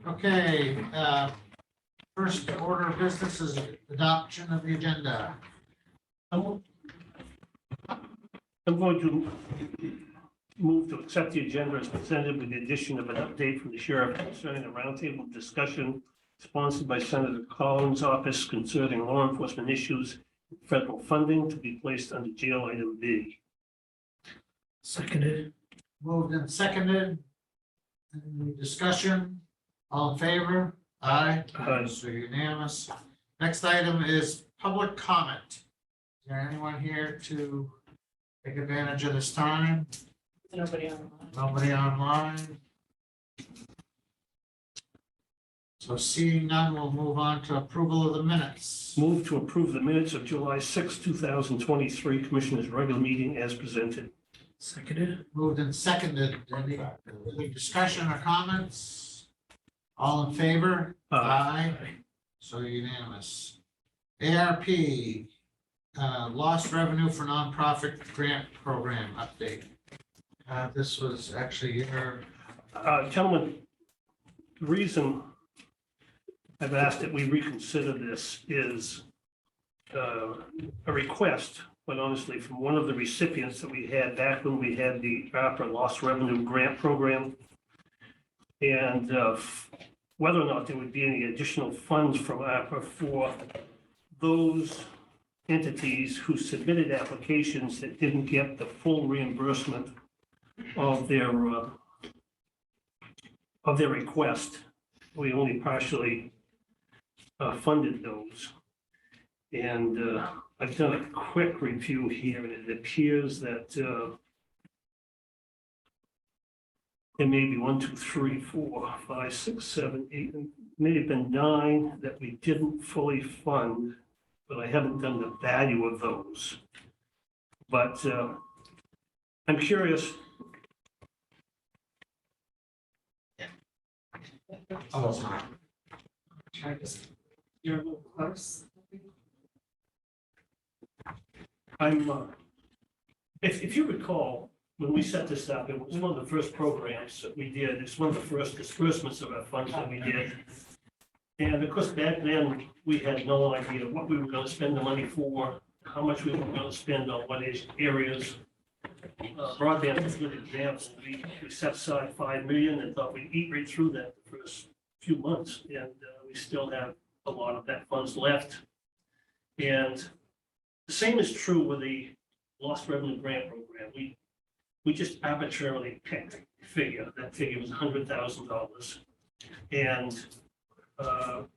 Okay, first order of business is adoption of the agenda. I'm going to move to accept the agenda as presented with the addition of an update from the sheriff concerning a roundtable discussion sponsored by Senator Collins' office concerning law enforcement issues, federal funding to be placed under jail item B. Seconded. Moved and seconded. Any discussion? All in favor? Aye. Aye. So unanimous. Next item is public comment. Is there anyone here to take advantage of this time? Nobody online. Nobody online? So seeing none, we'll move on to approval of the minutes. Move to approve the minutes of July 6, 2023 Commissioners' regular meeting as presented. Seconded. Moved and seconded. Any discussion or comments? All in favor? Aye. So unanimous. ARP, lost revenue for nonprofit grant program update. This was actually your, Gentlemen, the reason I've asked that we reconsider this is a request, but honestly, from one of the recipients that we had back when we had the ARPA Lost Revenue Grant Program. And whether or not there would be any additional funds from ARPA for those entities who submitted applications that didn't get the full reimbursement of their request. We only partially funded those. And I've done a quick review here, and it appears that there may be 1, 2, 3, 4, 5, 6, 7, 8, and may have been 9 that we didn't fully fund, but I haven't done the value of those. But I'm curious. You're a little close. If you recall, when we set this up, it was one of the first programs that we did. It's one of the first disbursements of our funds that we did. And of course, back then, we had no idea what we were going to spend the money for, how much we were going to spend on what areas. Broadband was a good example. We set aside $5 million and thought we'd eat right through that the first few months. And we still have a lot of that funds left. And the same is true with the Lost Revenue Grant Program. We just arbitrarily picked a figure. That figure was $100,000. And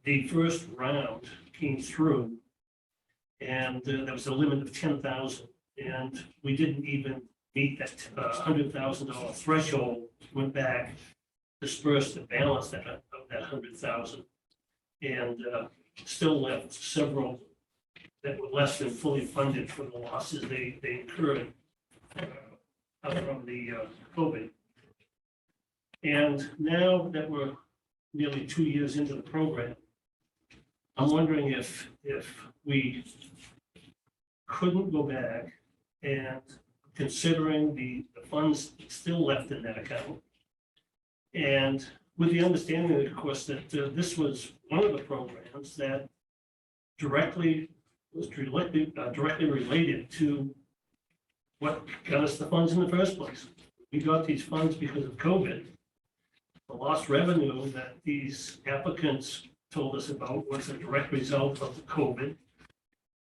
the first round came through, and there was a limit of 10,000. And we didn't even meet that $100,000 threshold. Went back, dispersed the balance of that 100,000, and still left several that were less than fully funded for the losses they incurred from the COVID. And now that we're nearly 2 years into the program, I'm wondering if we couldn't go back and, considering the funds still left in that account, and with the understanding, of course, that this was one of the programs that was directly related to what got us the funds in the first place. We got these funds because of COVID. The lost revenue that these applicants told us about was a direct result of the COVID.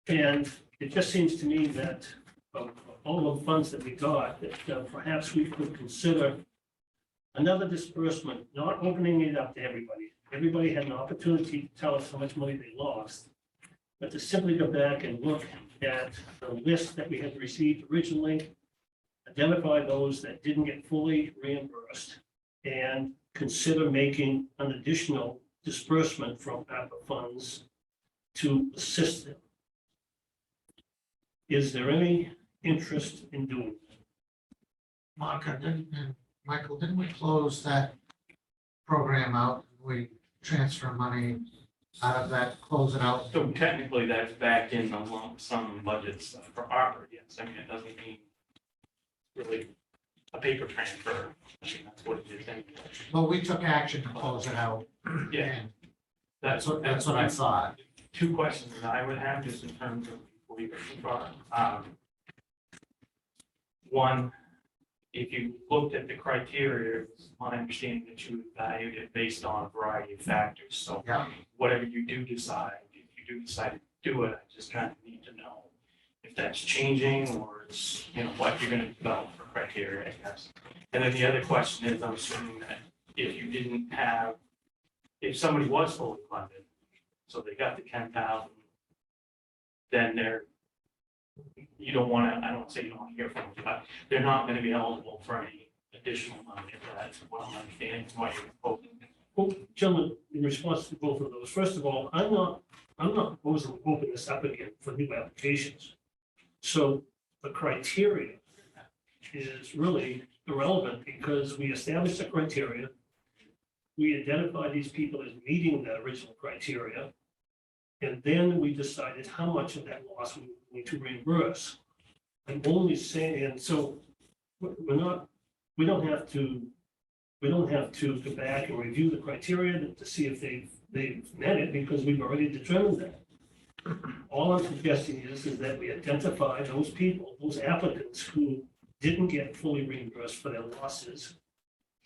And it just seems to me that of all the funds that we got, that perhaps we could consider another disbursement, not opening it up to everybody. Everybody had an opportunity to tell us how much money they lost, but to simply go back and look at the list that we had received originally, identify those that didn't get fully reimbursed, and consider making an additional disbursement from ARPA funds to assist them. Is there any interest in doing that? Michael, didn't we close that program out? We transfer money out of that, close it out? So technically, that's back in the lump sum budgets for ARPA, yes. I mean, it doesn't mean really a paper transfer. I mean, that's what it is anyway. Well, we took action to close it out. Yeah. And that's what I thought. Two questions that I would have just in terms of before you go too far. One, if you looked at the criteria, it's my understanding that you evaluate it based on a variety of factors. So Yeah. whatever you do decide, if you do decide to do it, I just kind of need to know if that's changing or it's, what you're going to develop for criteria, I guess. And then the other question is, I'm assuming that if you didn't have, if somebody was fully funded, so they got the 10,000, then you don't want to, I don't say you don't want to hear from them, but they're not going to be eligible for any additional money. If that's what I'm understanding from what you're proposing. Well, gentlemen, in response to both of those, first of all, I'm not proposing to open this up again for new applications. So the criteria is really irrelevant because we established the criteria. We identified these people as meeting the original criteria. And then we decided how much of that loss we need to reimburse. I'm only saying, and so we don't have to go back and review the criteria to see if they've met it because we've already determined that. All I'm suggesting is that we identify those people, those applicants who didn't get fully reimbursed for their losses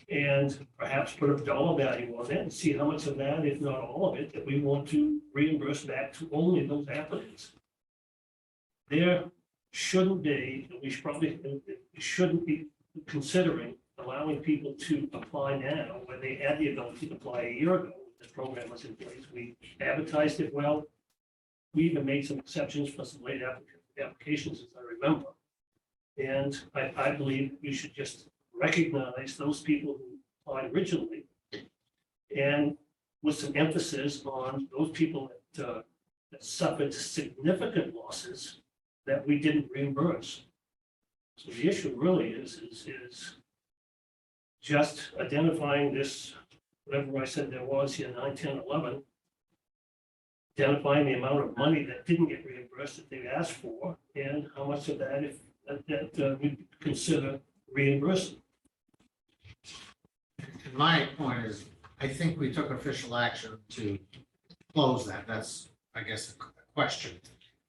and perhaps put a dollar value on it and see how much of that, if not all of it, that we want to reimburse back to only those applicants. There shouldn't be, we shouldn't be considering allowing people to apply now when they had the ability to apply a year ago. This program was in place. We advertised it well. We even made some exceptions for some late applications, as I remember. And I believe we should just recognize those people who applied originally and with some emphasis on those people that suffered significant losses that we didn't reimburse. So the issue really is just identifying this, whatever I said there was here, 9, 10, 11, identifying the amount of money that didn't get reimbursed that they asked for, and how much of that we consider reimbursing. My point is, I think we took official action to close that. That's, I guess, a question.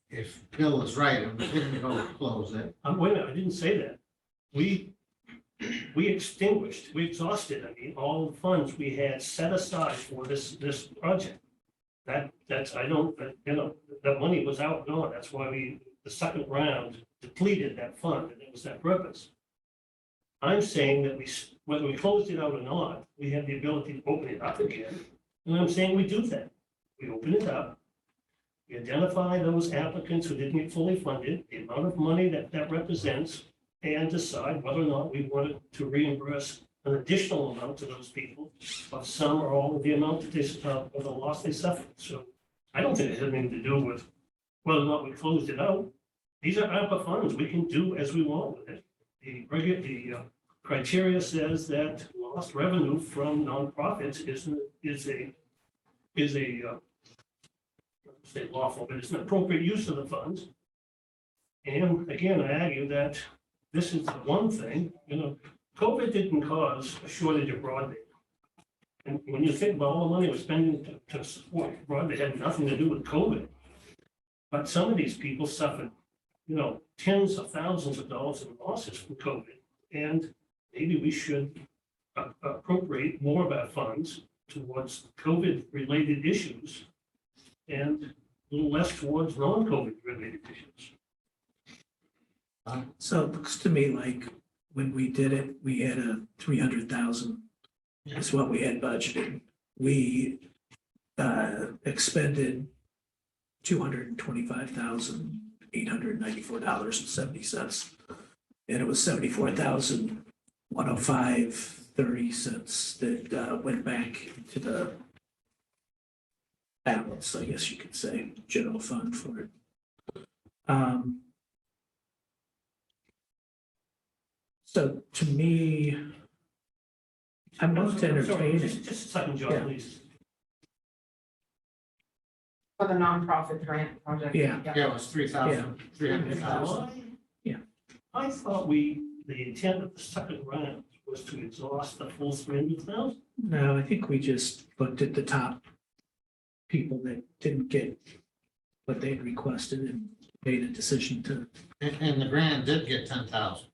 If Bill is right and we didn't go close it. Wait a minute, I didn't say that. We extinguished, we exhausted, all the funds we had set aside for this project. That's, I don't, the money was out, gone. That's why the second round depleted that fund, and it was that purpose. I'm saying that whether we closed it out or not, we have the ability to open it up again. And I'm saying we do that. We open it up. We identify those applicants who didn't get fully funded, the amount of money that represents, and decide whether or not we wanted to reimburse an additional amount to those people of some or all of the amount that they, of the loss they suffered. So I don't think it has anything to do with whether or not we closed it out. These are ARPA funds. We can do as we want with it. The criteria says that lost revenue from nonprofits is a say lawful, but it's an appropriate use of the funds. And again, I argue that this is the one thing, COVID didn't cause a shortage of broadband. And when you think about all the money we're spending to support broadband, it had nothing to do with COVID. But some of these people suffered, tens of thousands of dollars in losses from COVID. And maybe we should appropriate more of our funds towards COVID-related issues and a little less towards non-COVID related issues. So it looks to me like when we did it, we had a 300,000 is what we had budgeted. We expended $225,894.70. And it was $74,105.30 that went back to the balance, I guess you could say, general fund for it. So to me, I'm willing to entertain it. Just a second, John, Yeah. please. For the nonprofit grant project. Yeah. Yeah, it was 300,000. Yeah. I thought the intent of the second round was was to exhaust the full 300,000? No, I think we just looked at the top people that didn't get what they'd requested and made a decision to, And the grant did get 10,000.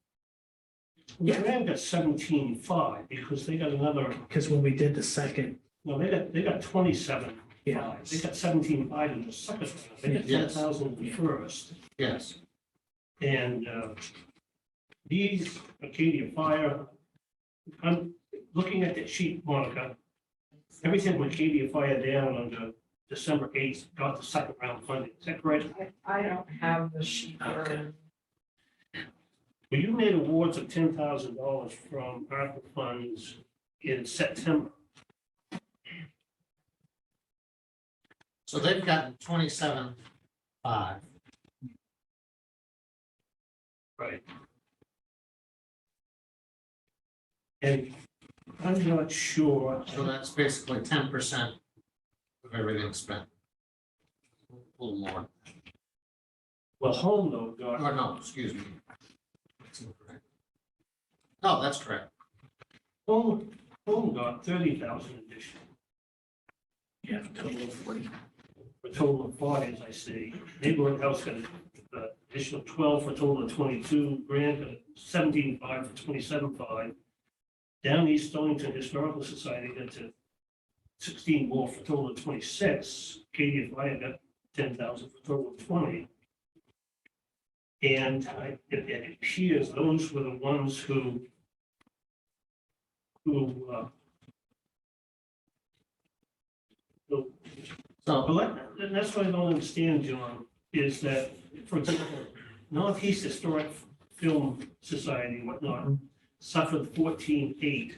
The grant got 17.5 because they got another, because when we did the second, no, they got 27. yeah, They got 17.5 in the second round. They got Yes. 10,000 in the first. Yes, And these Acadia Fire, I'm looking at the sheet, Monica. Everything from Acadia Fire down under December 8th got the second round funding. Is that correct? I don't have the sheet Okay. here. Well, you made awards of $10,000 from ARPA funds in September. so they've gotten 27.5. Right. And I'm not sure. So that's basically 10% of everything spent. A little more. Well, Home though got, Oh, no, excuse me. That's incorrect. No, that's correct. Home got 30,000 additional, yeah, total of 40. for a total of 40, as I see. Neighborhood House got an additional 12 for a total of 22, Grand got 17.5 for 27.5. Down East Stonington Historical Society got to 16 more for a total of 26. Acadia Fire got 10,000 for a total of 20. And it appears those were the ones who So, Well, and that's what I don't understand, John, is that, for example, Northeast Historic Film Society and whatnot suffered 14.8,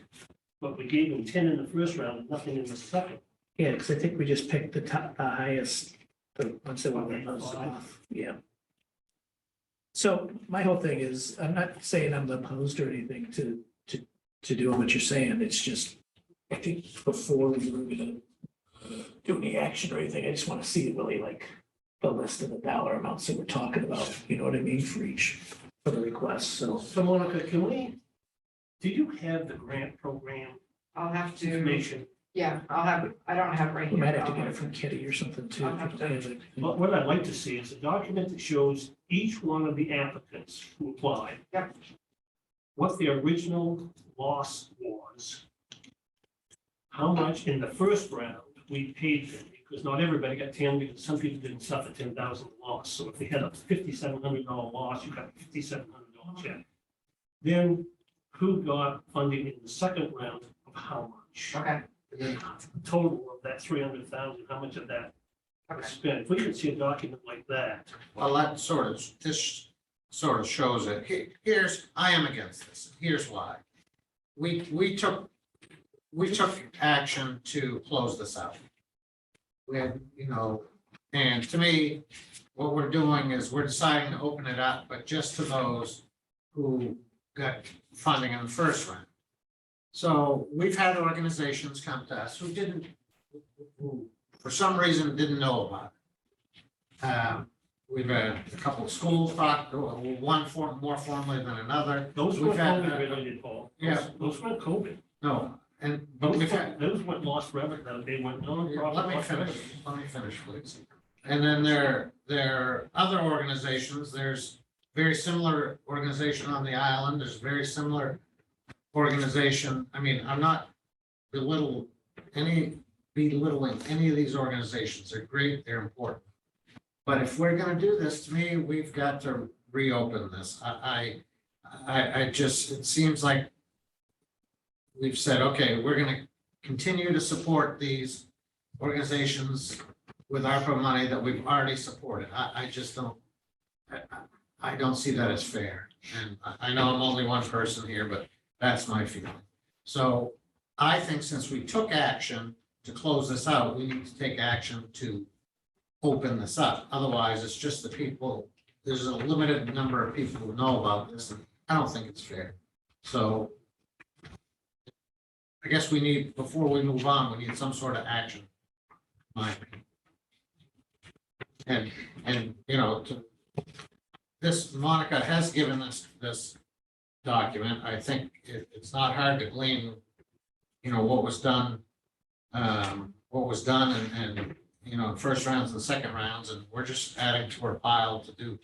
but we gave them 10 in the first round and nothing in the second. Yeah, because I think we just picked the top, the highest, the ones that were the most off, yeah. So my whole thing is, I'm not saying I'm opposed or anything to doing what you're saying, it's just, I think before we were gonna do any action or anything, I just want to see really like the list of the dollar amounts that we're talking about, you know what I mean, for each, for the request, so. So Monica, do you have the grant program I'll have to, information? yeah, I'll have, it. I don't have it right We here. might have to I'll get it from Kitty or something too. I'll have to- But what I'd like to see is a document that shows each one of the applicants who applied. Yep. What the original loss was. How much in the first round we paid them, because not everybody got 10, because some people didn't suffer 10,000 loss. So if they had a $5,700 loss, you got a $5,700 check. Then who got funding in the second round of how much? Okay, And then total of that 300,000, how much of that was okay. spent? If we could see a document like that. well, that this sort of shows it. Here's, I am against this. Here's why. We took action to close this out. We had, and to me, what we're doing is we're deciding to open it up, but just to those who got funding in the first round. So we've had organizations come to us who for some reason didn't know about it. We've had a couple of schools talk, one more formally than another. Those were We've had, COVID related, Paul. yeah. Those weren't COVID. No, but we've had. Those weren't lost revenue, they went nonprofit. Let me finish, please. And then there are other organizations, there's very similar organization on the island, there's very similar organization, I mean, I'm not belittling any of these organizations, they're great, they're important. But if we're gonna do this, to me, we've got to reopen this. I just, it seems like we've said, okay, we're gonna continue to support these organizations with ARPA money that we've already supported. I just don't, I don't see that as fair. And I know I'm only one person here, but that's my feeling. So I think since we took action to close this out, we need to take action to open this up. Otherwise, it's just the people, there's a limited number of people who know about this, and I don't think it's fair. So I guess we need, before we move on, we need some sort of action. My opinion. And this, Monica has given us this document, I think it's not hard to glean, what was done. And, first rounds and second rounds, and we're just adding to our pile to do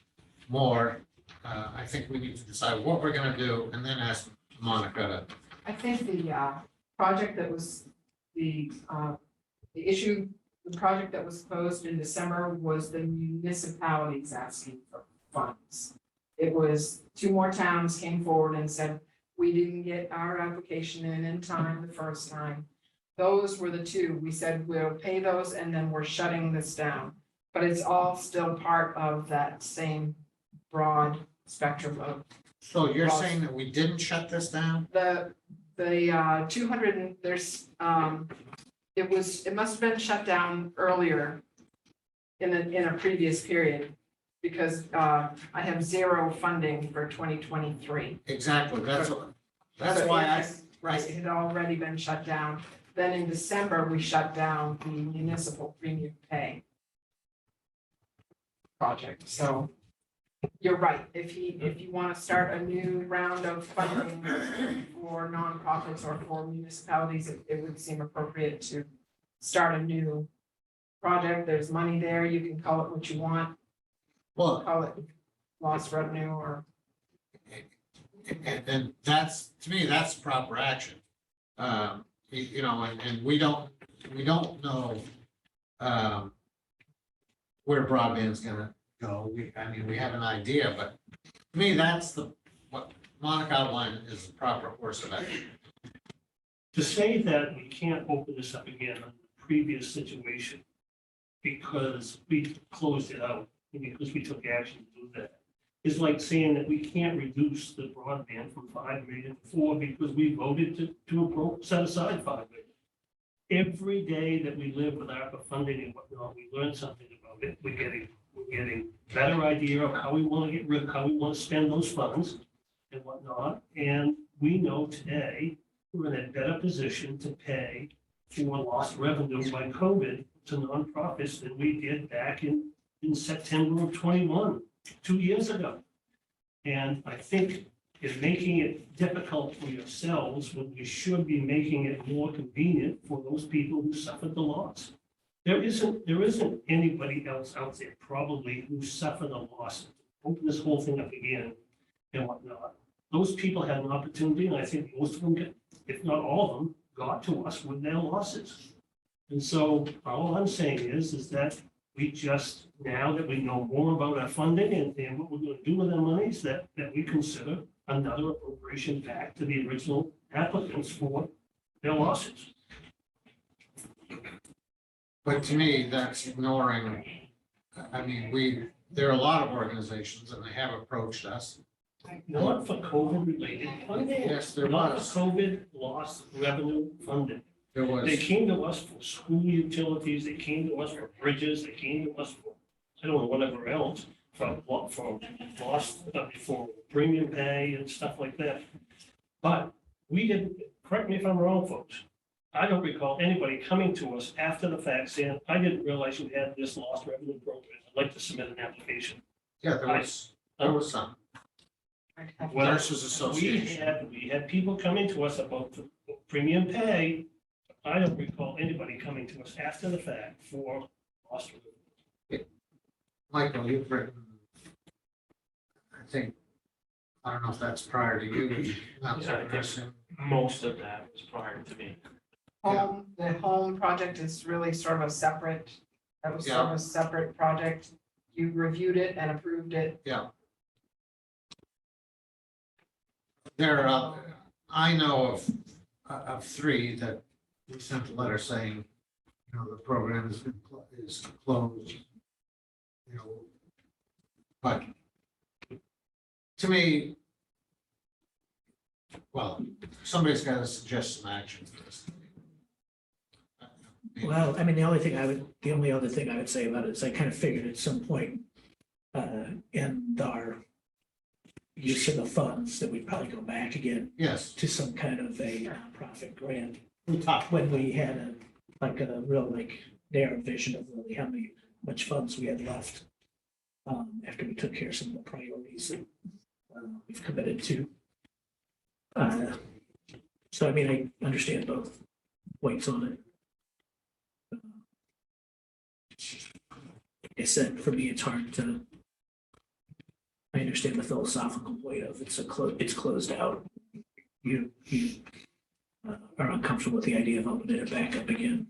more. I think we need to decide what we're gonna do and then ask Monica to, I think the project that was the issue, the project that was closed in December was the municipalities asking for funds. It was 2 more towns came forward and said, we didn't get our application in time the first time. Those were the 2. We said we'll pay those and then we're shutting this down. But it's all still part of that same broad spectrum of so you're Well, saying that we didn't shut this down? the 200 and there's, it must have been shut down earlier in a previous period because I have 0 funding for 2023. Exactly, that's So why it I, has- Right, it had already been shut down. Then in December, we shut down the municipal premium pay project, so you're right. If you want to start a new round of funding for nonprofits or for municipalities, it would seem appropriate to start a new project. There's money there. You can call it what you want, well, call it lost revenue or, and that's, to me, that's proper action. And we don't know, where broadband's gonna go. We have an idea, but to me, that's what Monica outlined is the proper course of action. To say that we can't open this up again on the previous situation because we closed it out, and because we took action to do that, is like saying that we can't reduce the broadband from 5 million to 4 because we voted to set aside 5 million. Every day that we live with ARPA funding and whatnot, we learn something about it. We're getting better idea of how we want to get rid, how we want to spend those funds and whatnot. And we know today we're in a better position to pay for lost revenue by COVID to nonprofits than we did back in September of 21, 2 years ago. And I think in making it difficult for yourselves when we should be making it more convenient for those people who suffered the loss. There isn't anybody else out there probably who suffered a loss. Open this whole thing up again and whatnot. Those people had an opportunity, and I think most of them, if not all of them, got to us with their losses. And so all I'm saying is that we just, now that we know more about our funding and what we're going to do with our monies, that we consider another appropriation back to the original applicants for their losses. But to me, that's ignoring, there are a lot of organizations and they have approached us. Not for COVID related funding. Yes, there Not was. for COVID lost revenue funding. There They was, came to us for school utilities, they came to us for bridges, they came to us for, I don't know, whatever else, for lost, for premium pay and stuff like that. But we didn't, correct me if I'm wrong, folks, I don't recall anybody coming to us after the fact saying, I didn't realize you had this lost revenue program, I'd like to submit an application. yeah, there was some. Well, Nurses Association. We had people coming to us about the premium pay. I don't recall anybody coming to us after the fact for lost revenue. Michael, you've written, I don't know if that's prior to you. Not Yeah, I think person. Most of that was prior to me. the home project is really sort of a separate, that was sort of a separate project. You reviewed it and approved it. There are, I know of 3 that we sent a letter saying, the program is closed. But to me, well, somebody's got to suggest some action for this. Well, the only other thing I would say about it is I kind of figured at some point in our use of the funds that we'd probably go back again Yes, to some kind of a nonprofit grant we talked. when we had a real narrow vision of really how much funds we had left after we took care of some of the priorities that we've committed to. So I mean, I understand both points on it. Like I said, for me, it's hard to. I understand the philosophical point of it's closed out. You are uncomfortable with the idea of opening it back up again.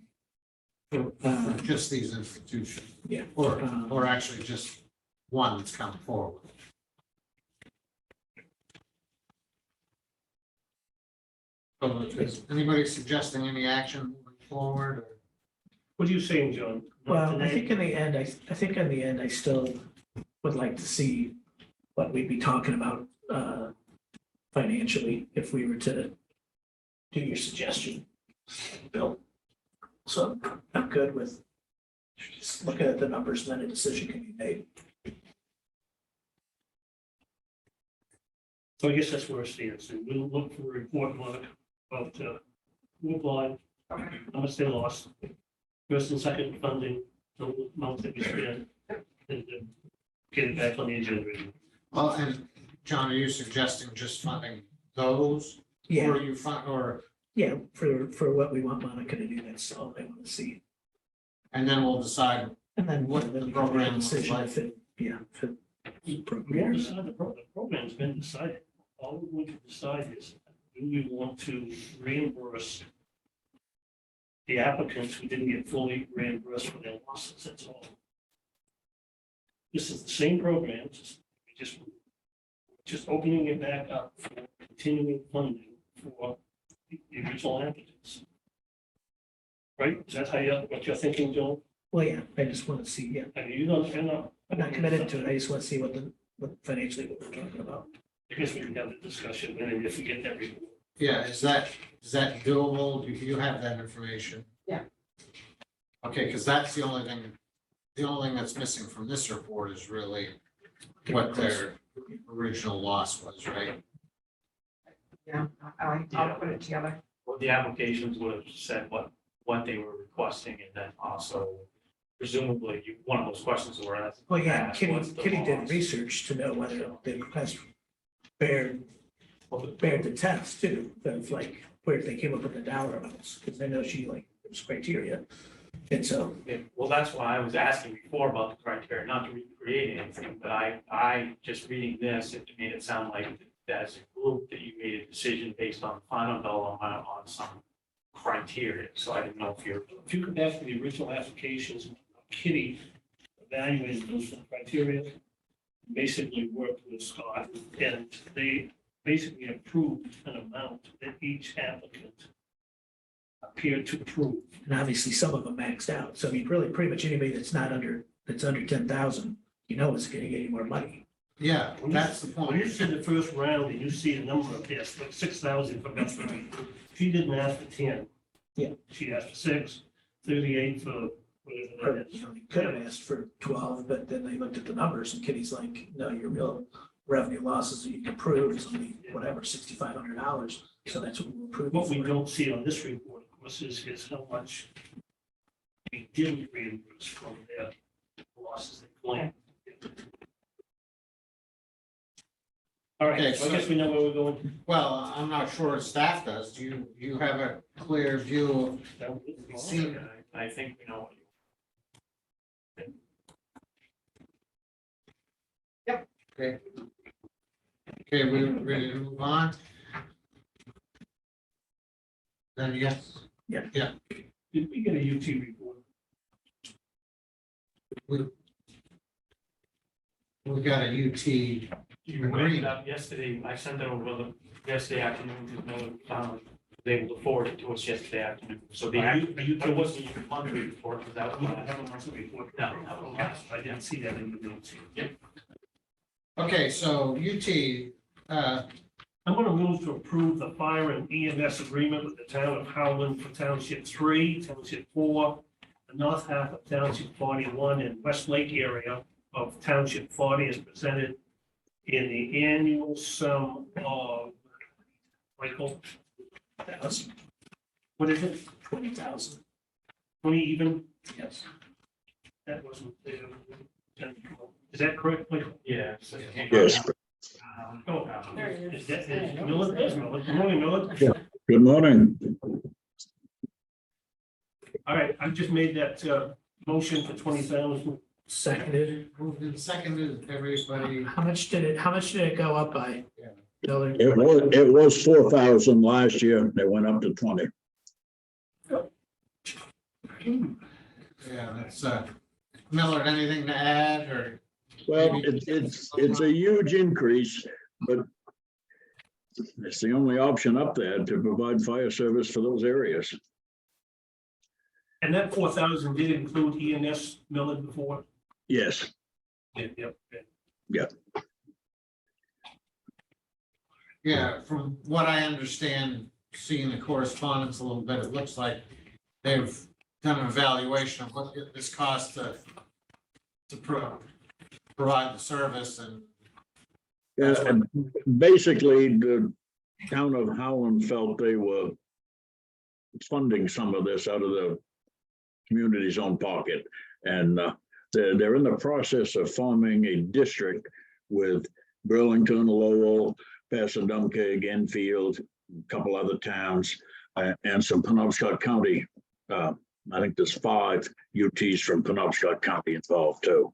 For just these institutions, Yeah. or actually just one that's come forward. So is anybody suggesting any action moving forward? Or? What are you saying, John? Not Well, I today? think in the end, I think in the end, I still would like to see what we'd be talking about financially if we were to do your suggestion, Bill. So I'm good with just looking at the numbers and then a decision can be made. So I guess that's where it stands. And we'll look for a report, Mark, about move on, how much they lost, first and second funding, the amount that we spent, and get it back on the agenda. Well, and John, are you suggesting just funding those? Yeah, Or you fund, or, yeah, for what we want Monica to do, that's all I want to see. and then we'll decide, And then What then the we can make a program looks decision like. if it, yeah, if it We won't appropriate. decide the program's been decided. All we want to decide is, do we want to reimburse the applicants who didn't get fully reimbursed for their losses, that's all. This is the same program, just opening it back up for continuing funding for the original applicants. Right? Is that how what you're thinking, Joe? Well, yeah, I just want to see, yeah, I mean, you're not. I'm not committed to it, I just want to see what financially what we're talking about. I guess we can have the discussion, and then if we get that report. yeah, is that doable? Do you have that information? Yeah. Okay, because that's the only thing that's missing from this report is really what their original loss was, right? Yeah, I'll put it together. Well, the applications would have said what they were requesting, and then also presumably one of those questions were asked. Well, yeah, what's the Kitty did loss? research to know whether the request bared Well, the test too, of like where they came up with the dollar amounts, because I know she like, there's criteria. And so, well, that's why I was asking before about the criteria, not to recreate anything, but I just reading this, it made it sound like that as a group that you made a decision based on the final dollar amount on some criteria. So I didn't know if you're. If you go back to the original applications, Kitty evaluated those criteria, basically worked with Scott, and they basically approved an amount that each applicant appeared to approve. and obviously some of them maxed out, so I mean, really, pretty much anybody that's under 10,000, you know, is getting any more money. Yeah, that's the When you point. see the first round and you see the number up there, it's like 6,000 for Bethany. She didn't ask for 10. Yeah. She asked for 6, 38 for whatever Or, that is. you know, they could have asked for 12, but then they looked at the numbers and Kitty's like, no, your real revenue losses that you can prove is only whatever, $6,500. So that's what we'll approve. What we for. don't see on this report, of course, is how much we didn't reimburse from their losses they claimed. All right, Okay, so I so- guess we know where we're going. Well, I'm not sure if staff does. Do you have a clear view of See- I think we know what you. Okay, we ready to move on? Then yes, Did we get a UT report? we got a UT. You read it up yesterday, I sent it over yesterday afternoon, was able to forward it to us yesterday afternoon, so the, Are you it wasn't your monthly report, because that We was. don't have a monthly report. No, no, no. I didn't see that in the notes. Okay, so UT, I'm gonna move to approve the fire and EMS agreement with the town of Howland for Township 3, Township 4, the north half of Township 41, and West Lake area of Township 40 is presented in the annual sum of, Michael, what is it, 20,000, 20 even? yes. That wasn't there. Is that correct, Michael? Yeah. so- Yes. Oh, There he is is. that, is Miller, there's Miller. Good morning, Miller. Good morning. All right, I've just made that, motion for 20,000. Seconded. Moved and seconded, everybody. How much did it go up by? Yeah. Miller? It was 4,000 last year. They went up to 20. Yeah, that's, Miller, anything to add or? Well, it's a huge increase, but it's the only option up there to provide fire service for those areas. And that 4,000 did include ENS Miller before? Yes, Yep. Yeah, from what I understand, seeing the correspondence a little bit, it looks like they've done an evaluation of what this costs to provide the service and. and basically the town of Howland felt they were funding some of this out of the community's own pocket. And they're in the process of forming a district with Burlington, Lowell, Passadumkeag, Enfield, a couple other towns, and some Penobscot County. I think there's 5 UTs from Penobscot County involved too.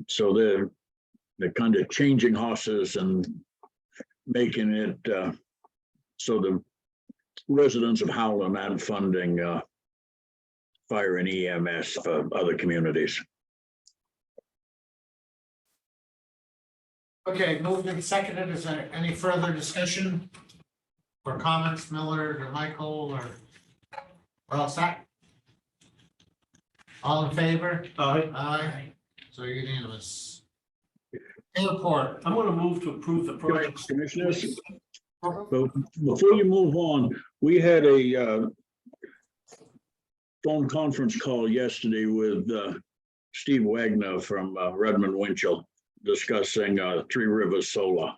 So they're kind of changing horses and making it so the residents of Howland aren't funding fire and EMS for other communities. Okay, moved and seconded. Is there any further discussion or comments, Miller or Michael or? Well, set? All in favor? Aye. Aye. So unanimous. Airport. I'm gonna move to approve the project. Commissioners, but before you move on, we had a phone conference call yesterday with Steve Wagner from Redmond Winchell discussing Three Rivers Solar.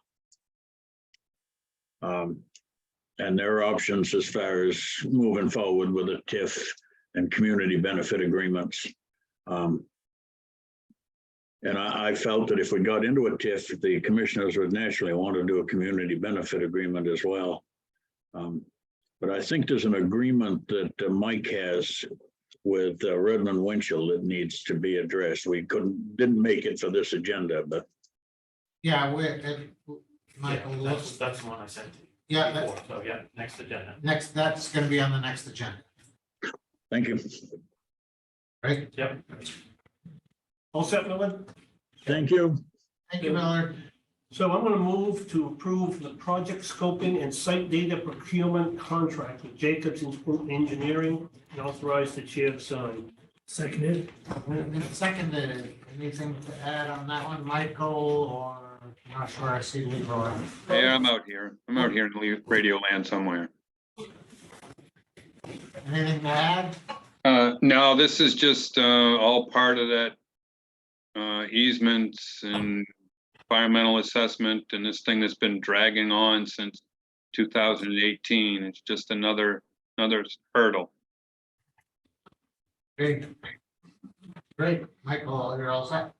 And their options as far as moving forward with a TIF and community benefit agreements. And I felt that if we got into a TIF, the commissioners would naturally want to do a community benefit agreement as well. But I think there's an agreement that Mike has with Redmond Winchell that needs to be addressed. We didn't make it for this agenda, but Yeah, Michael, That's the one I sent to you. Yeah, before. So, yeah, next agenda. that's gonna be on the next agenda, thank you. right? Yep. All set, Miller? Thank you. Thank you, Miller. So I'm gonna move to approve the project scoping and site data procurement contract with Jacobs Engineering and authorize the chair to sign. Seconded. Moved and seconded. Anything to add on that one, Michael, or I'm not sure I see Leroy. Yeah, I'm out here. I'm out here in radio land somewhere. Anything to add? No, this is just all part of that easements and environmental assessment and this thing that's been dragging on since 2018. It's just another hurdle. Great. Great, Michael, you're all set.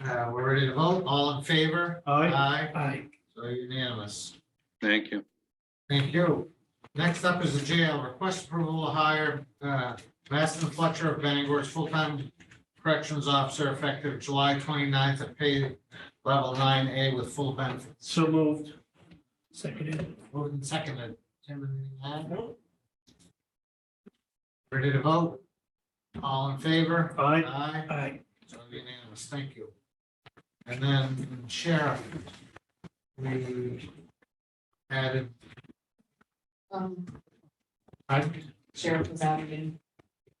We're ready to vote. All in favor? Aye. Aye. Aye. So unanimous. Thank you. Thank you. Next up is the jail. Request approval to hire Maston Fletcher of Bangor's full-time corrections officer effective July 29th at pay level 9A with full benefits. So moved. Seconded. Moved and seconded. Tim, anything to add? Ready to vote? All in favor? Aye. Aye. Aye. So unanimous, thank you. And then sheriff. We added, pardon? Sheriff was added in.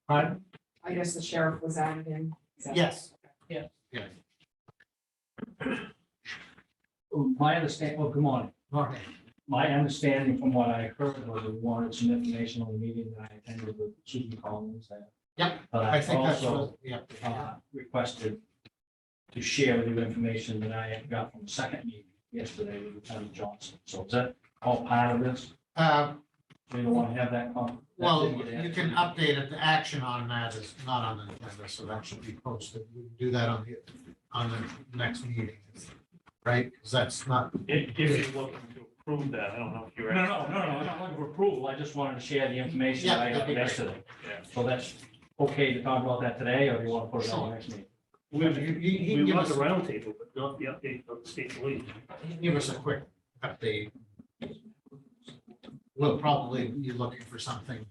Pardon? I guess the sheriff was added in. Is that- Yes. Yeah. Yes. My understanding, well, good morning. Okay. My understanding from what I heard was they wanted some information on the meeting that I attended with Susan Collins. Yep, But I I think that's also what, yeah. requested to share with you information that I got from the second meeting yesterday with Lieutenant Johnson. So is that all part of this? We don't want to have that. Well, you can update it. The action on that is not on the agenda, so that should be posted. We can do that on the on the next meeting, right? Because that's not, If you're looking to approve that, I don't know if you're. No, I'm not looking for approval. I just wanted to share the information that I Yeah, got that'd be great. yesterday. Yeah. So that's okay to talk about that today, or do you want to put it on the next meeting? you can We give want us, the roundtable, but not the update on the state police. you can give us a quick update. We'll probably be looking for something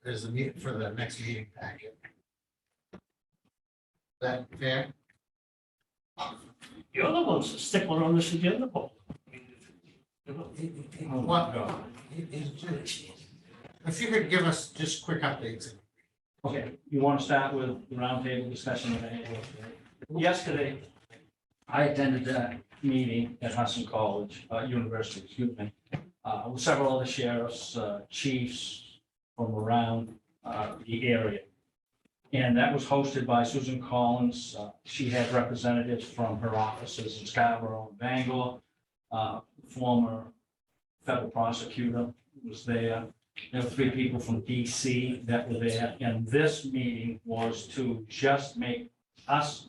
as a meet for the next meeting packet. That fair? You're the ones that stick one on this agenda, Paul. What? If you could give us just quick updates. Okay, you want to start with the roundtable discussion that I had yesterday? Yesterday, I attended that meeting at Hudson College, University, excuse me, with several other sheriffs, chiefs from around the area. And that was hosted by Susan Collins. She had representatives from her offices in Scarborough and Bangor. Former federal prosecutor was there. There were 3 people from DC that were there. And this meeting was to just make us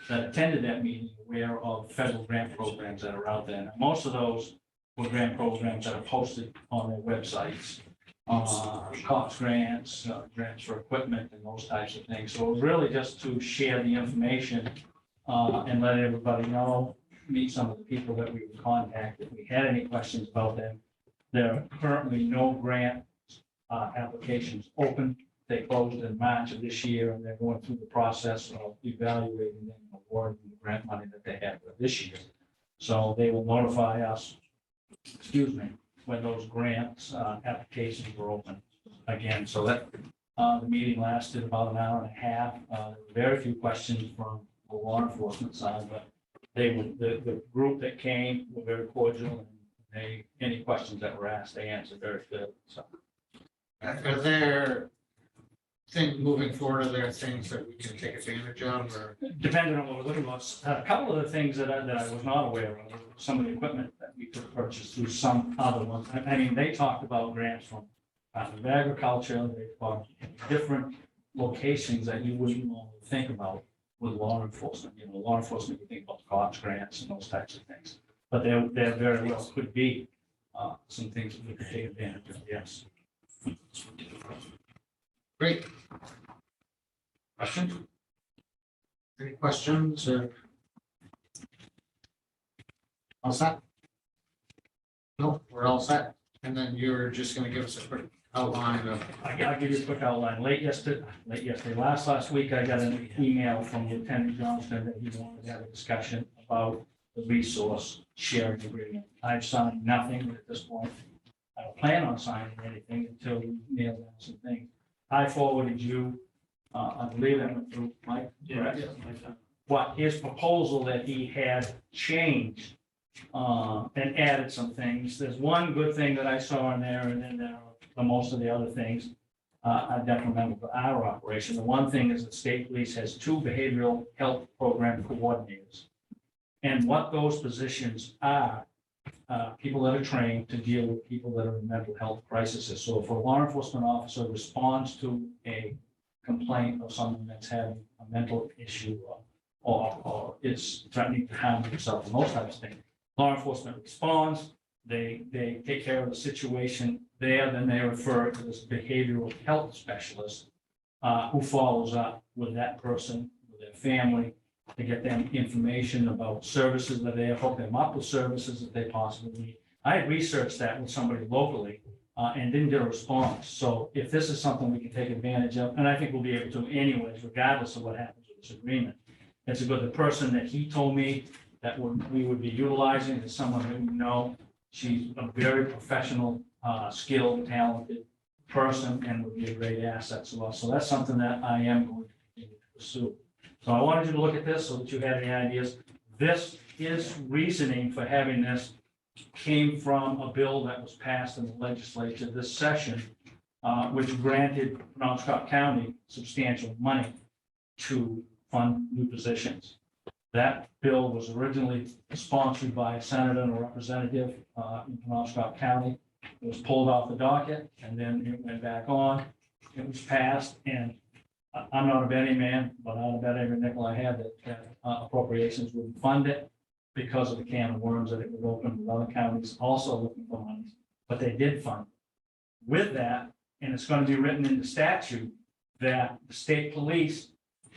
that attended that meeting aware of federal grant programs that are out there. Now, most of those were grant programs that are posted on their websites. Cox grants, grants for equipment and those types of things. So it was really just to share the information and let everybody know, meet some of the people that we would contact if we had any questions about them. There are currently no grant applications open. They closed in March of this year, and they're going through the process of evaluating them and awarding the grant money that they have for this year. So they will notify us, when those grants applications were open again. So that the meeting lasted about an hour and a half. There were very few questions from the law enforcement side, but they were, the group that came were very cordial, and any questions that were asked, they answered very good. So Are there things moving forward, are there things that we can take advantage of or? depending on what we're looking at, a couple of the things that I was not aware of, some of the equipment that we could purchase through some other ones. I mean, they talked about grants from Department of Agriculture, they talked different locations that you wouldn't normally think about with law enforcement. You know, law enforcement, you think about Cox grants and those types of things. But there very well could be some things that we could take advantage of, yes. Great. Questions? Any questions or? All set? No, we're all set. And then you're just gonna give us a quick outline of, I'll give you a quick outline. Last week, I got an email from Lieutenant Johnston that he wanted to have a discussion about the resource sharing agreement. I've signed nothing at this point. I don't plan on signing anything until we nail down some things. I forwarded you, I believe that went through, Mike, correct? What his proposal that he had changed and added some things. There's one good thing that I saw in there, and then there are most of the other things I definitely remember for our operation. The one thing is that state police has 2 behavioral health program coordinators. And what those positions are, people that are trained to deal with people that are in mental health crises. So if a law enforcement officer responds to a complaint of someone that's having a mental issue or is threatening to harm himself and those types of things, law enforcement responds, they take care of the situation there, then they refer it to this behavioral health specialist who follows up with that person, with their family, to get them information about services that they hook them up with services that they possibly need. I had researched that with somebody locally and didn't get a response. So if this is something we can take advantage of, and I think we'll be able to anyways, regardless of what happens with this agreement. It's a good, the person that he told me that we would be utilizing is someone who we know. She's a very professional, skilled, talented person and would be a great asset to us. So that's something that I am going to continue to pursue. So I wanted you to look at this so that you had any ideas. This, his reasoning for having this came from a bill that was passed in the legislature this session, which granted Hancock County substantial money to fund new positions. That bill was originally sponsored by a senator and a representative in Hancock County. It was pulled off the docket and then it went back on. It was passed, and I'm not a betting man, but I'll bet every nickel I had that appropriations would fund it because of the can of worms that it would open with other counties also looking for money, but they did fund. With that, and it's going to be written into statute that the state police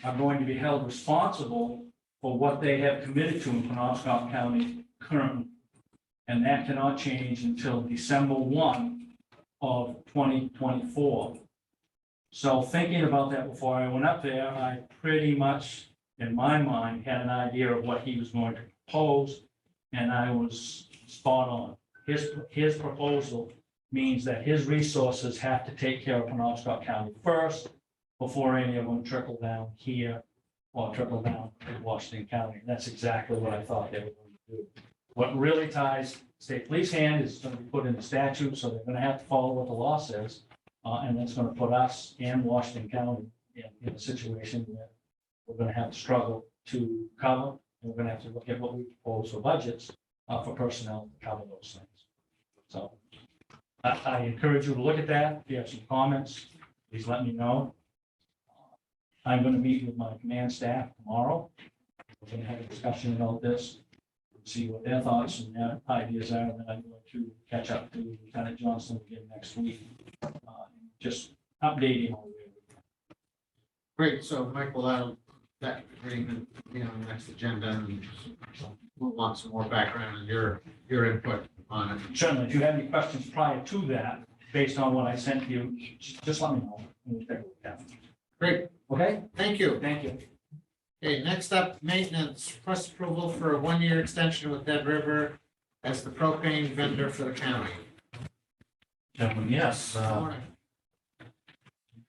are going to be held responsible for what they have committed to in Penobscot County currently. And that cannot change until December 1 of 2024. So thinking about that before I went up there, I pretty much, in my mind, had an idea of what he was going to propose, and I was spot on. His proposal means that his resources have to take care of Penobscot County first before any of them trickle down here or trickle down to Washington County. That's exactly what I thought they were going to do. What really ties state police hand is going to be put in the statute, so they're going to have to follow what the law says. And that's going to put us and Washington County in a situation where we're going to have to struggle to cover. And we're going to have to look at what we propose for budgets for personnel to cover those things. So I encourage you to look at that. If you have some comments, please let me know. I'm going to meet with my command staff tomorrow. We're going to have a discussion about this, see what their thoughts and their ideas are, and then I'm going to catch up to Lieutenant Johnston again next week. Just updating on where we are. Great, so Michael, that agreement, you know, next agenda, and we'll want some more background and your input on it. Certainly, if you have any questions prior to that, based on what I sent you, just let me know. And we'll take a look at it. Great, Okay, thank you. thank you. Okay, next up, maintenance, request approval for a 1-year extension with Dead River as the propane vendor for the county. Gentlemen, yes, Morning.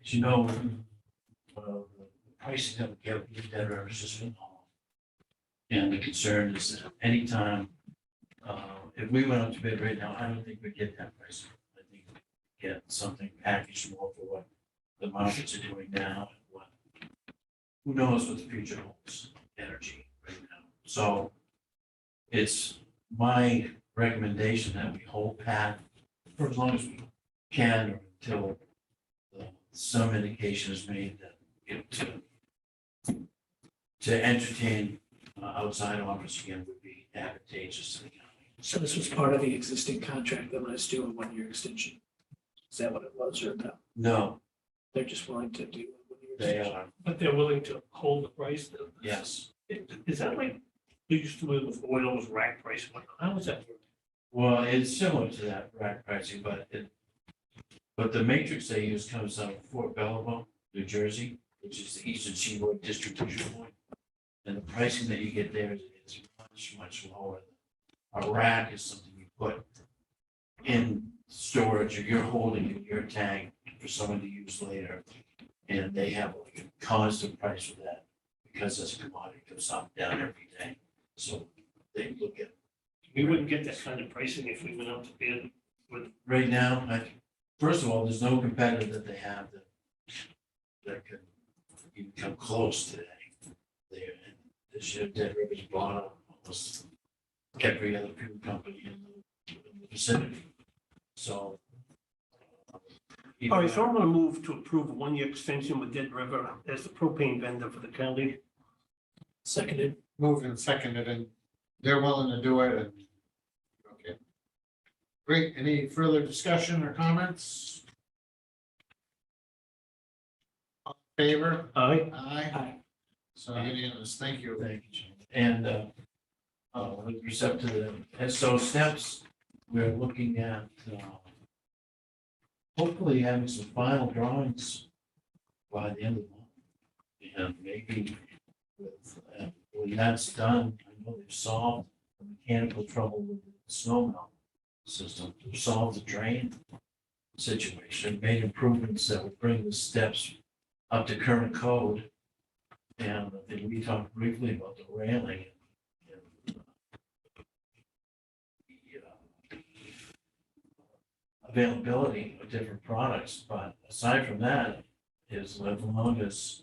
as you know, the pricing that we get with Dead River is just phenomenal. And the concern is that anytime, if we went out to bid right now, I don't think we'd get that price. I think we'd get something packaged more for what the markets are doing now and what, who knows what the future holds, energy right now. So it's my recommendation that we hold pat for as long as we can or until some indication is made that, you know, to entertain outside offers again would be advantageous to the county. So this was part of the existing contract that was due a 1-year extension. Is that what it was, or no? No, They're just willing to do a 1-year they extension? are, But they're willing to hold the price. yes. Is that like we used to do with oil, was rack price? How was that work? Well, it's similar to that rack pricing, but the matrix they use comes out of Fort Bellarmine, New Jersey, which is the Eastern Seaboard distribution point. And the pricing that you get there is much, much lower. A rack is something you put in storage or you're holding in your tank for someone to use later. And they have like a constant price for that because as a commodity goes up, down every day. So they look at. We wouldn't get that kind of pricing if we went out to bid with. Right now, first of all, there's no competitor that they have that can even come close today. This year, Dead River's bought up almost every other fuel company in the vicinity. So. All right, so I'm gonna move to approve a 1-year extension with Dead River as the propane vendor for the county. Seconded. Moved and seconded, and they're willing to do it, and, okay. Great, any further discussion or comments? All in favor? Aye. Aye. Aye. So unanimous, thank you. Thank you, Jim. And with respect to the SO steps, we're looking at hopefully having some final drawings by the end of the month. And maybe when that's done, I know they've solved the mechanical trouble with the snow melt system, they've solved the drain situation, made improvements that would bring the steps up to current code. And I think we talked briefly about the railing and the availability of different products. But aside from that, as long as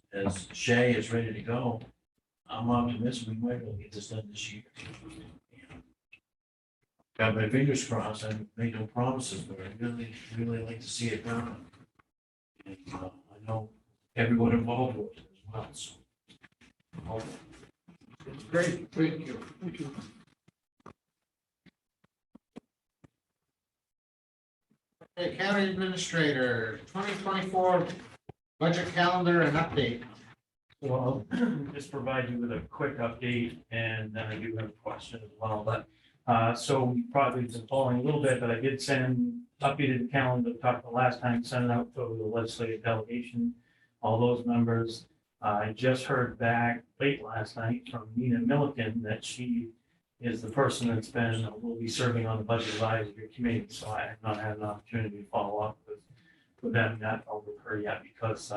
Shay is ready to go, I'm optimistic we might be able to get this done this year. Got my fingers crossed. I made no promises, but I really like to see it done. And I know everyone involved with it as well, so. Great, thank you. Okay, County Administrator, 2024 budget calendar and update. So I'll just provide you with a quick update, and then I do have a question as well, but, so you probably been following a little bit, but I did send updated the calendar, talked the last time, sent it out to the legislative delegation, all those members. I just heard back late last night from Nina Milliken that she is the person that's will be serving on the budget advisory committee, so I have not had an opportunity to follow up with them, not over her yet, because,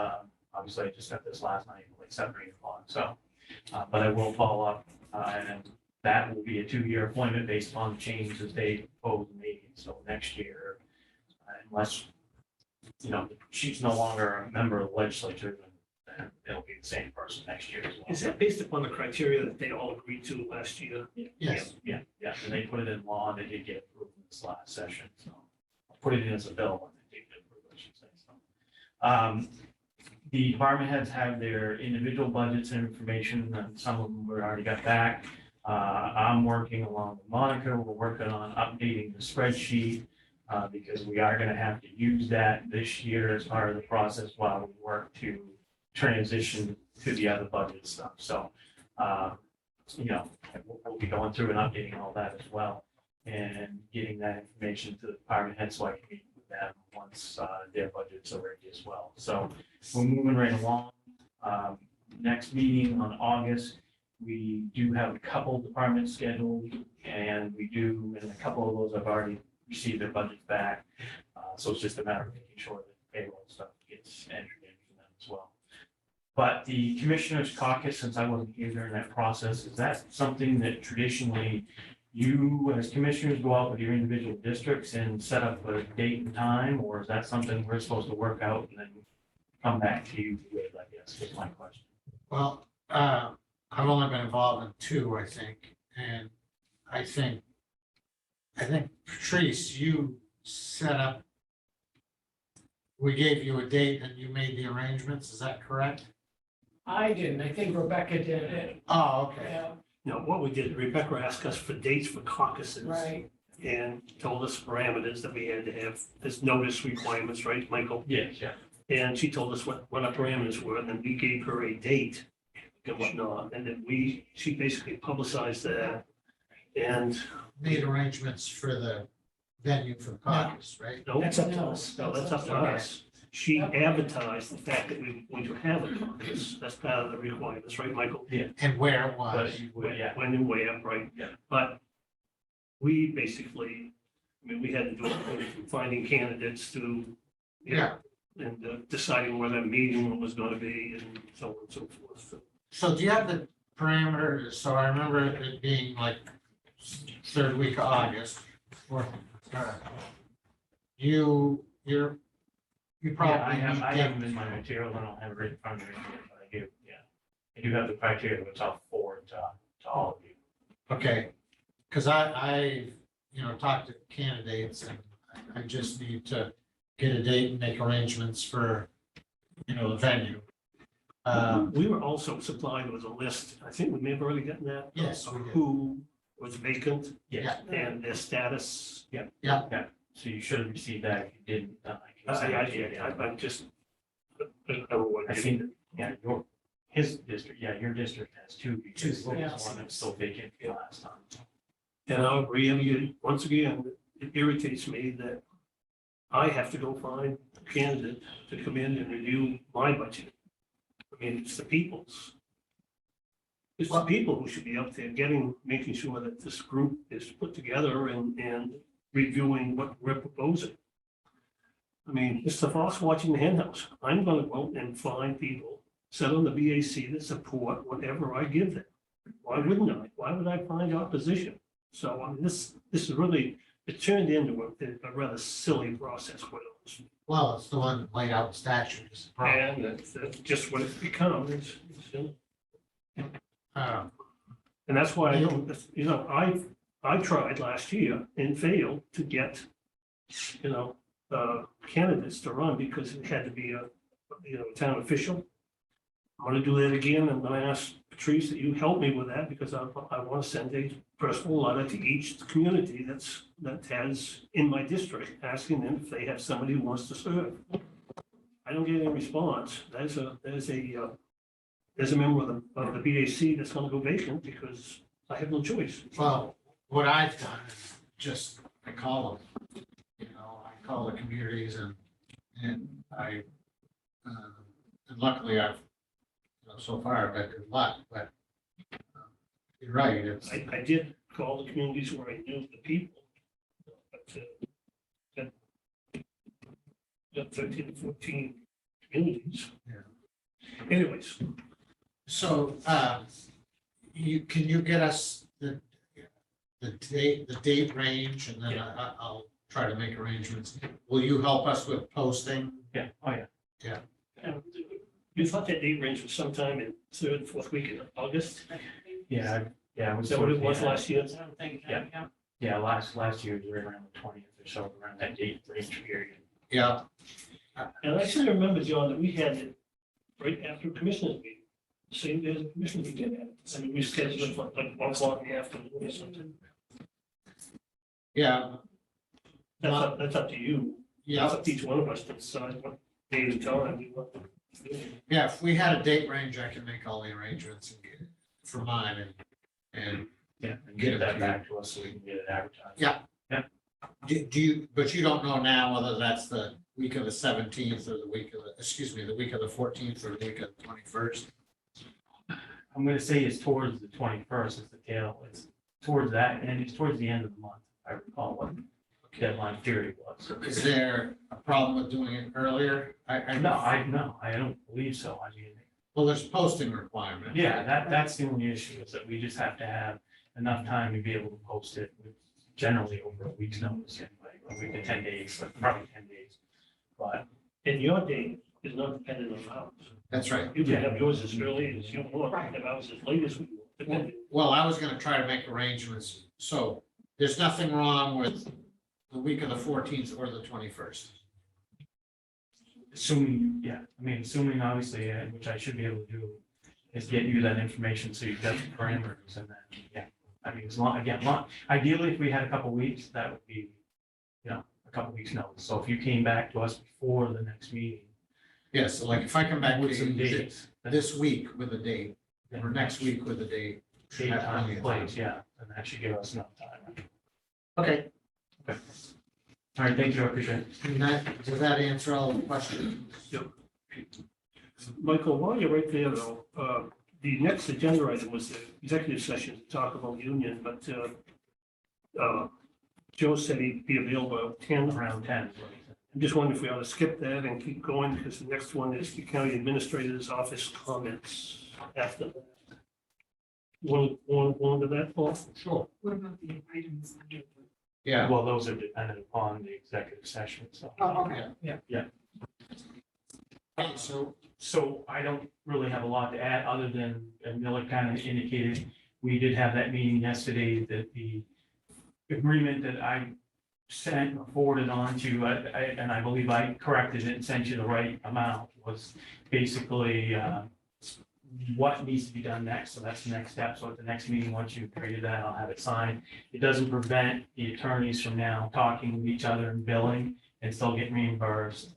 obviously I just got this last night, like 7 or 8 o'clock, so, but I will follow up, and that will be a 2-year appointment based on the changes they proposed me, so next year, unless, you know, she's no longer a member of the legislature, then it'll be the same person next year as well. Is that based upon the criteria that they all agreed to last year? Yes. Yeah, and they put it in law, they did get approved in this last session, so I'll put it in as a bill when they did get approved, I should say, so. The department heads have their individual budgets and information, and some of them we already got back. I'm working along with Monica, we're working on updating the spreadsheet, because we are gonna have to use that this year as part of the process while we work to transition to the other budget stuff, so, you know, we'll be going through and updating all that as well, and getting that information to the department head so I can meet with them once, their budgets are ready as well, so we're moving right along. Next meeting on August, we do have a couple departments scheduled, and and a couple of those have already received their budgets back, so it's just a matter of making sure that payroll stuff gets entered in for them as well. But the commissioners caucus, since I wasn't here during that process, is that something that traditionally you as commissioners go out with your individual districts and set up a date and time, or is that something we're supposed to work out and then come back to you with, I guess, is my question. Well, I've only been involved in 2, I think, and I think Patrice, you set up, we gave you a date and you made the arrangements, is that correct? I didn't, I think Rebecca did it. Oh, okay. Yeah, Now, what we did, Rebecca asked us for dates for caucuses. right. And told us parameters that we had to have, there's notice requirements, right, Michael? Yes, yeah. And she told us what our parameters were, and then we gave her a date and whatnot, and then she basically publicized that. And Made arrangements for the venue for the caucus, right? no, That's up to us. no, that's up to us. She advertised the fact that we were going to have a caucus. That's part of the requirements, right, Michael? And where it was. But you would, yeah. When and where, right? Yeah. But we basically, I mean, we had to do it from finding candidates to, you know, and deciding where that meeting was going to be and so on and so forth. So do you have the parameters? So I remember it being like 3rd week of August. Or you Yeah, probably I need have them dates. in my material, I don't have it right in front of me, but I do, yeah. I do have the criteria, which I'll forward to all of you. Okay, because I talked to candidates and I just need to get a date and make arrangements for, the venue. We were also supplied with a list, I think we may have already gotten that. Yes, of we did. who was vacant Yes, and their status. so you should have received that, if you didn't, I can send it to you. I'm just, I don't know what. I seen, yeah, his district, yeah, your district has 2, because there was one that was still vacant last time. And I'll agree, once again, it irritates me that I have to go find a candidate to come in and review my budget. I mean, it's the people's. It's the people who should be up there making sure that this group is put together and reviewing what we're proposing. I mean, it's the fox watching the hen house. I'm gonna go out and find people, set on the BAC that support whatever I give them. Why wouldn't I? Why would I find opposition? So, I mean, this is really, it turned into a rather silly process with us. Well, it's the one laid out in statute is the problem. And that's just what it's become. It's, and that's why I don't, I tried last year and failed to get, candidates to run because it had to be a town official. I'm gonna do that again. I'm gonna ask Patrice that you help me with that because I want to send a personal letter to each community that has in my district, asking them if they have somebody who wants to serve. I don't get any response. There's a member of the BAC that's gonna go vacant because I have no choice. Well, what I've done is just, I call them, I call the communities and I, and luckily I've, so far I've had good luck, but you're right, it's, I did call the communities where I knew the people. But got 13 to 14 communities. Yeah. Anyways, so, can you get us the date range, and then I'll try to make arrangements. Will you help us with posting? Yeah, oh, yeah. you thought that date range was sometime in third, fourth week in August? Yeah, yeah. Is that what it was last year? Yeah, last year we were around the 20th or so, around that date range period. Yeah, And I seem to remember, John, that we had it right after commissioners meeting. Same day as the commissioners meeting. I mean, we scheduled it for like 1 o'clock in the afternoon or something. yeah, That's up to you. yeah. It's up to each one of us to decide what day and time we want to do it. Yeah, if we had a date range, I can make all the arrangements and get it for mine and Yeah, and get that back to us so we can get it advertised. Yeah. do you, but you don't know now whether that's the week of the 17th or the week of the week of the 14th or the week of the 21st? I'm gonna say it's towards the 21st, it's the tail, it's towards that, and it's towards the end of the month. I recall what deadline period was. Is there a problem with doing it earlier? No, I don't believe so. I mean, Well, there's posting requirement. yeah, that's the only issue, is that we just have to have enough time to be able to post it, generally over a week's notice, anyway, a week to 10 days, but probably 10 days. But And your date is not dependent on ours. That's right. You can have yours as early as you want, and have ours as late as we want. depending. Well, I was gonna try to make arrangements, so there's nothing wrong with the week of the 14th or the 21st. assuming, assuming obviously, which I should be able to do, is get you that information so you've got the parameters and then, yeah. I mean, ideally, if we had a couple weeks, that would be, a couple weeks notice. So if you came back to us before the next meeting Yes, so like if I come back with some to dates. this week with a date, or next week with a date. Date, time, and place, yeah, and that should give us enough time. Okay, All right, thank you, I appreciate it. and does that answer all the questions? Michael, while you're right there, though, the next agenda item was the executive session to talk about union, but Joe said he'd be available at 10. Around 10. I'm just wondering if we ought to skip that and keep going, because the next one is the county administrator's office comments after that. Want to do that, Paul? Sure. What about the items under the? Yeah, Well, those are dependent upon the executive session, so. Oh, okay, yeah. So I don't really have a lot to add, other than Miller kind of indicated, we did have that meeting yesterday, that the agreement that I sent, forwarded on to, and I believe I corrected it and sent you the right amount, was basically what needs to be done next. So that's the next step. So at the next meeting, once you've created that, I'll have it signed. It doesn't prevent the attorneys from now talking with each other and billing and still getting reimbursed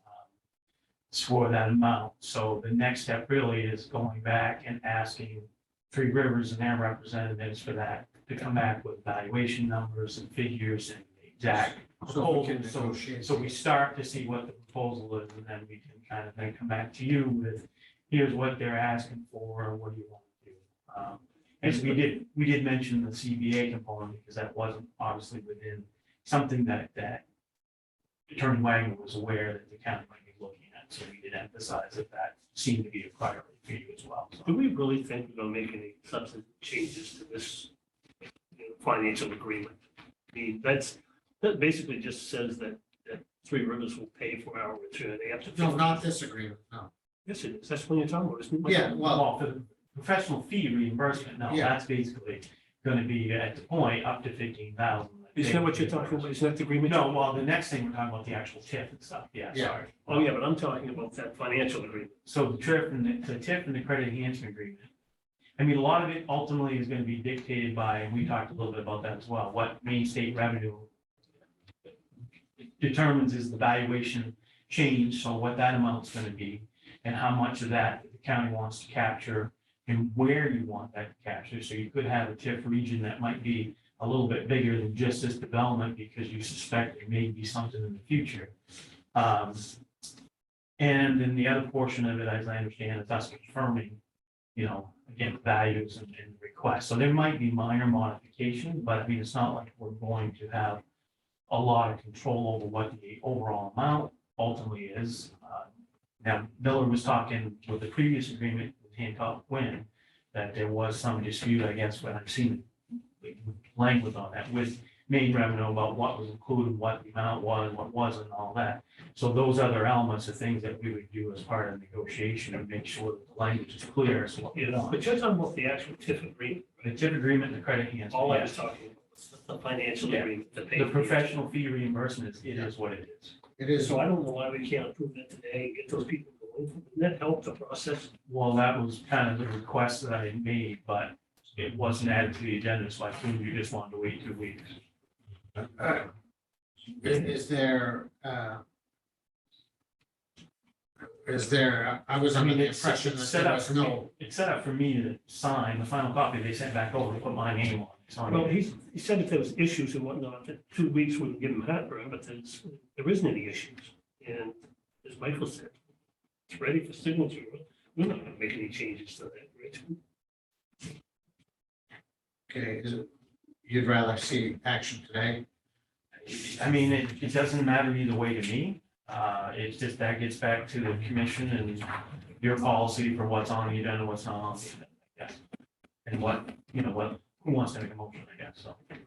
for that amount. So the next step really is going back and asking Three Rivers and their representatives for that to come back with valuation numbers and figures and the exact so we can proposal. negotiate. So we start to see what the proposal is, and then we can kind of then come back to you with, here's what they're asking for, what do you want to do? And we did mention the CBA component, because that wasn't obviously within something that Attorney Wagner was aware that the county might be looking at, so we did emphasize that seemed to be a priority for you as well. So, Do we really think we're gonna make any substantive changes to this financial agreement? I mean, that basically just says that Three Rivers will pay for our return. They have to. No, not this agreement, no. Yes, it is. That's what you're talking about, isn't it? Yeah, well, for the professional fee reimbursement, no, Yeah. that's basically gonna be at the point up to 15,000 that Isn't that what you're talking about? Isn't that the agreement? No, well, the next thing, we're talking about the actual TIF and stuff, yeah, Yeah. sorry. Oh, yeah, but I'm talking about that financial agreement. So the TIF and the TIF and the credit enhancement agreement. I mean, a lot of it ultimately is gonna be dictated by, and we talked a little bit about that as well, what Maine state revenue determines is the valuation change, so what that amount's gonna be, and how much of that the county wants to capture, and where you want that to capture. So you could have a TIF region that might be a little bit bigger than just this development, because you suspect there may be something in the future. And then the other portion of it, as I understand, is us confirming, again, values and requests. So there might be minor modifications, but I mean, it's not like we're going to have a lot of control over what the overall amount ultimately is. Now, Miller was talking with the previous agreement with Hancock Wind, that there was some dispute, I guess, when I've seen language on that with Maine revenue about what was included, what the amount was, what wasn't, all that. So those other elements are things that we would do as part of negotiation and make sure that the language is clear. So what we Yeah, want. but you're talking about the actual TIF agreement. The TIF agreement and the credit enhancement. All I yes. was talking about was the financial Yeah. agreement. The professional fee reimbursement, it is what it is. It is, So I don't know why we can't approve that today and get those people going. Wouldn't that help the process? Well, that was kind of the request that I made, but it wasn't added to the agenda, so I assumed you just wanted to wait 2 weeks. is there, I was I under mean, the it's impression it's that set there up was for me, no, it's set up for me to sign the final copy they sent back over to put my name on. it. So I Well, mean, he said if there was issues and whatnot, that 2 weeks wouldn't give him heartburn, but there isn't any issues. And as Michael said, it's ready for signature. We're not gonna make any changes to that, Rich. okay, you'd rather see action today? I mean, it doesn't matter either way to me. It's just that gets back to the commission and your policy for what's on the agenda, what's not on the agenda, I guess. And who wants to make a motion, I guess, so. Do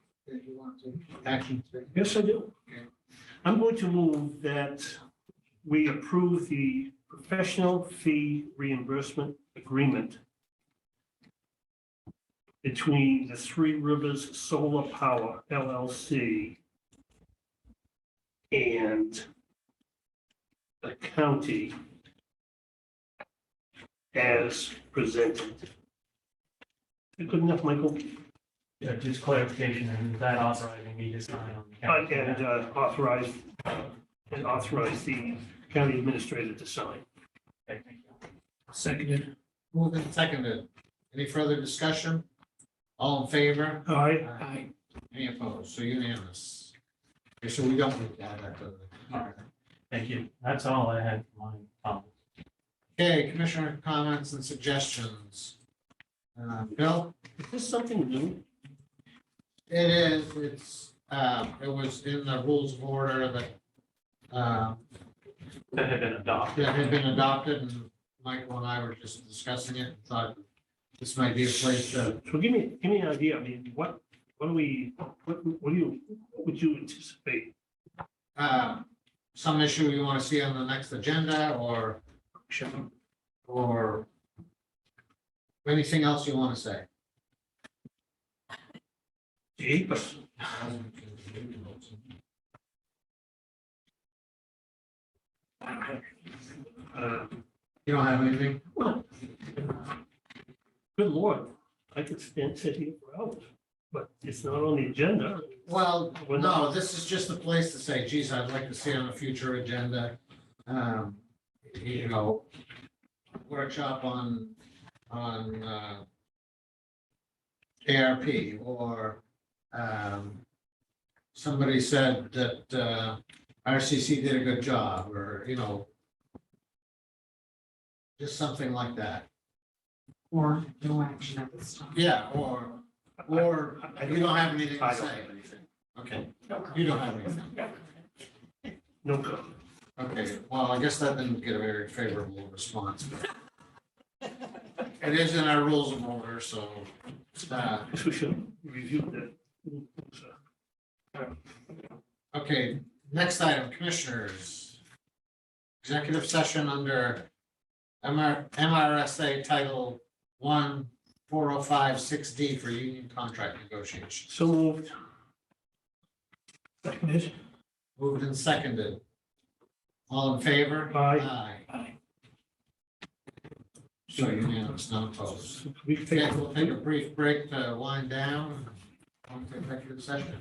you want to action today? Yes, I do. Okay. I'm going to move that we approve the professional fee reimbursement agreement between the Three Rivers Solar Power LLC and the county as presented. Good enough, Michael? Yeah, just clarification, and is that authorizing me to sign on the county? And authorize the county administrator to sign. Okay, thank you. Seconded. Moved and seconded. Any further discussion? All in favor? All right, Aye. Any opposed? So unanimous. Okay, so we don't need to add that to the. All right. Thank you. That's all I had for my comments. Okay, commissioner comments and suggestions. Bill? is this something new? It is, it was in the rules of order that, That had been adopted. that had been adopted, and Michael and I were just discussing it, and thought this might be a place to, So give me an idea, I mean, what would you anticipate? some issue you want to see on the next agenda, or anything else you want to say? Jeepers. You don't have anything? Well, good Lord, I could sit here for hours, but it's not on the agenda. Well, We're no, not- this is just the place to say, geez, I'd like to see on a future agenda. You know, workshop on ARP, or somebody said that RCC did a good job, or, just something like that. Or no action at this time. Yeah, or you don't have anything I to don't say. have anything. Okay, you don't have anything. No comment. Okay, well, I guess that didn't get a very favorable response. But it is in our rules of order, so, Guess we should review that. okay, next item, commissioners. Executive session under MRSA Title 1, 4056D for union contract negotiations. So moved. Seconded. Moved and seconded. All in favor? Aye. Aye. So unanimous, none opposed. We Okay, we'll take a brief break to wind down. On to executive session.